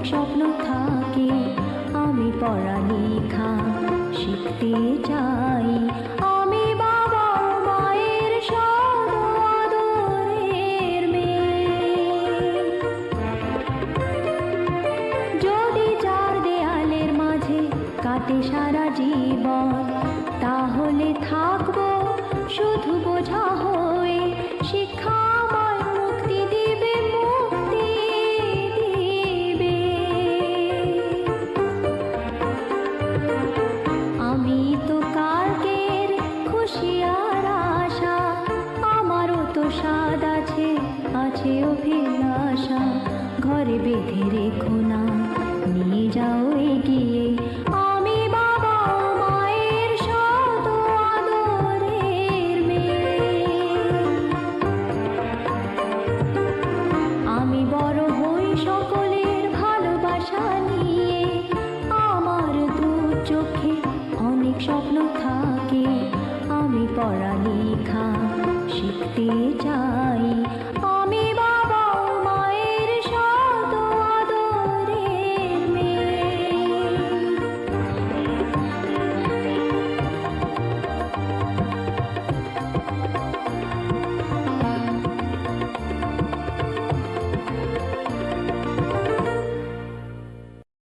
স্বপ্ন থাকে, আমি পড়ালেখা শিখতে চাই। আমি বাবা মায়ের সদ আদরের মেয়ে। যদি চার দেয়ালের মাঝে কাটে সারা জীবন, তাহলে থাকবো শুধু বোঝা হয়ে। শিক্ষা আমায় মুক্তি দিবে, মুক্তি দিবে। আমি তো কালকের খুশি আর আশা, আমারও তো স্বাদ আছে, আছে অভিলাষা। ঘরে বেঁধে রেখো না, নিয়ে যাও এগিয়ে